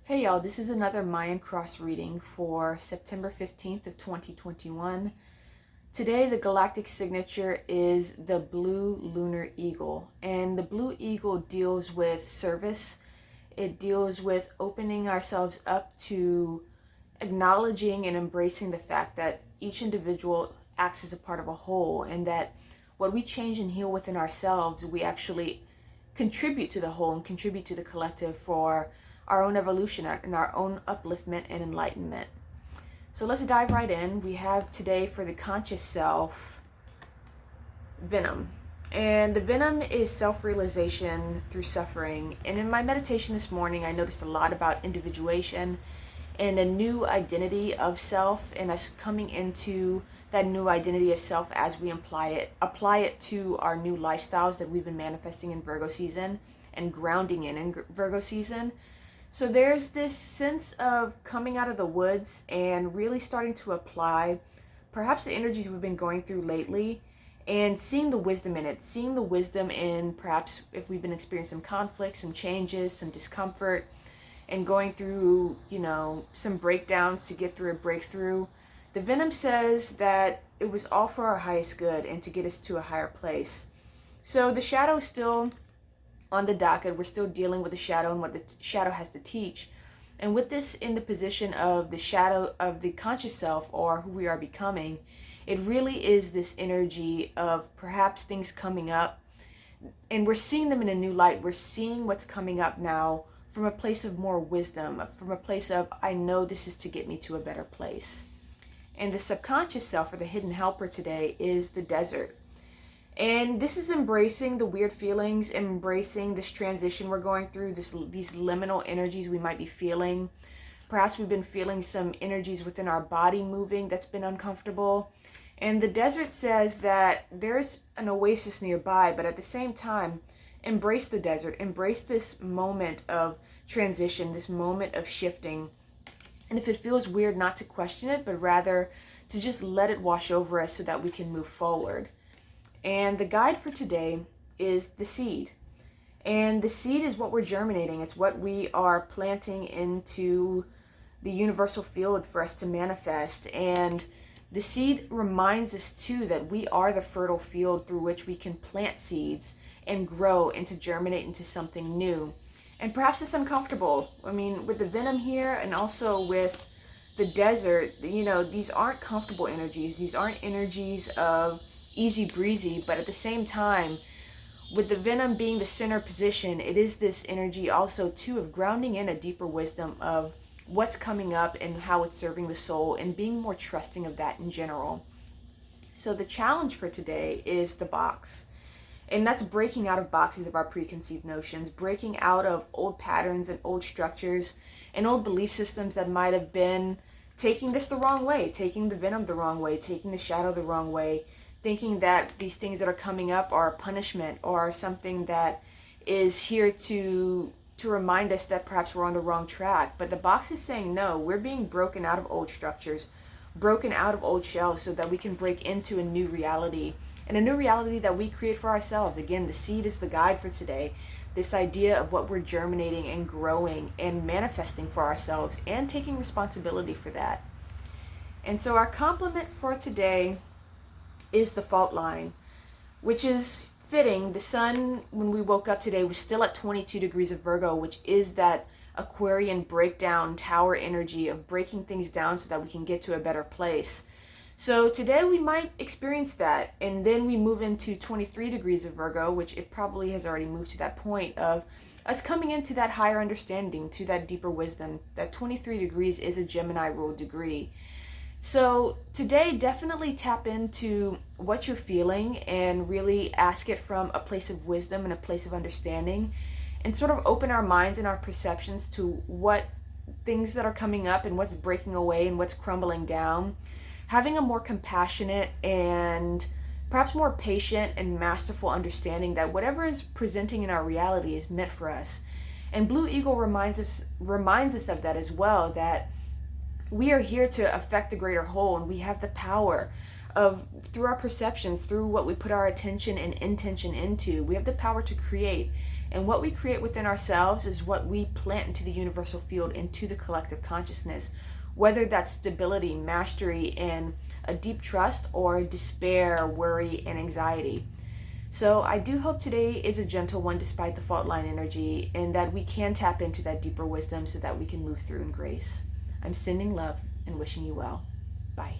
Hey y'all, this is another Mayan Cross reading for September 15th of 2021. Today the galactic signature is the blue Lunar Eagle, and the blue eagle deals with service. It deals with opening ourselves up to acknowledging and embracing the fact that each individual acts as a part of a whole, and that what we change and heal within ourselves, we actually contribute to the whole and contribute to the collective for our own evolution and our own upliftment and enlightenment. So let's dive right in. We have today for the conscious self, venom. And the venom is self-realization through suffering. And in my meditation this morning, I noticed a lot about individuation and a new identity of self, and us coming into that new identity of self as we apply it to our new lifestyles that we've been manifesting in Virgo season and grounding in Virgo season. So there's this sense of coming out of the woods and really starting to apply perhaps the energies we've been going through lately and seeing the wisdom in it, seeing the wisdom in perhaps if we've been experiencing some conflict, some changes, some discomfort, and going through, some breakdowns to get through a breakthrough. The venom says that it was all for our highest good and to get us to a higher place. So the shadow is still on the docket. We're still dealing with the shadow and what the shadow has to teach. And with this in the position of the shadow of the conscious self, or who we are becoming, it really is this energy of perhaps things coming up, and we're seeing them in a new light. We're seeing what's coming up now from a place of more wisdom, from a place of, I know this is to get me to a better place. And the subconscious self, or the hidden helper today, is the desert. And this is embracing the weird feelings, embracing this transition we're going through, these liminal energies we might be feeling. Perhaps we've been feeling some energies within our body moving that's been uncomfortable. And the desert says that there's an oasis nearby, but at the same time, embrace the desert, embrace this moment of transition, this moment of shifting. And if it feels weird, not to question it, but rather to just let it wash over us so that we can move forward. And the guide for today is the seed. And the seed is what we're germinating. It's what we are planting into the universal field for us to manifest. And the seed reminds us too that we are the fertile field through which we can plant seeds and grow and to germinate into something new. And perhaps it's uncomfortable. I mean, with the venom here and also with the desert, these aren't comfortable energies. These aren't energies of easy breezy, but at the same time, with the venom being the center position, it is this energy also too of grounding in a deeper wisdom of what's coming up and how it's serving the soul, and being more trusting of that in general. So the challenge for today is the box. And that's breaking out of boxes of our preconceived notions, breaking out of old patterns and old structures and old belief systems that might have been taking this the wrong way, taking the venom the wrong way, taking the shadow the wrong way, thinking that these things that are coming up are a punishment or something that is here to remind us that perhaps we're on the wrong track. But the box is saying no, we're being broken out of old structures, broken out of old shells so that we can break into a new reality, and a new reality that we create for ourselves. Again, the seed is the guide for today. This idea of what we're germinating and growing and manifesting for ourselves and taking responsibility for that. And so our complement for today is the fault line, which is fitting. The sun, when we woke up today, was still at 22 degrees of Virgo, which is that Aquarian breakdown tower energy of breaking things down so that we can get to a better place. So today we might experience that, and then we move into 23 degrees of Virgo, which it probably has already moved to that point of us coming into that higher understanding, to that deeper wisdom. That 23 degrees is a Gemini ruled degree. So today, definitely tap into what you're feeling and really ask it from a place of wisdom and a place of understanding, and sort of open our minds and our perceptions to what things that are coming up and what's breaking away and what's crumbling down. Having a more compassionate and perhaps more patient and masterful understanding that whatever is presenting in our reality is meant for us. And Blue Eagle reminds us of that as well, that we are here to affect the greater whole, and we have the power of, through our perceptions, through what we put our attention and intention into, we have the power to create And what we create within ourselves is what we plant into the universal field, into the collective consciousness, whether that's stability, mastery, and a deep trust, or despair, worry, and anxiety. So I do hope today is a gentle one despite the fault line energy, and that we can tap into that deeper wisdom so that we can move through in grace. I'm sending love and wishing you well. Bye.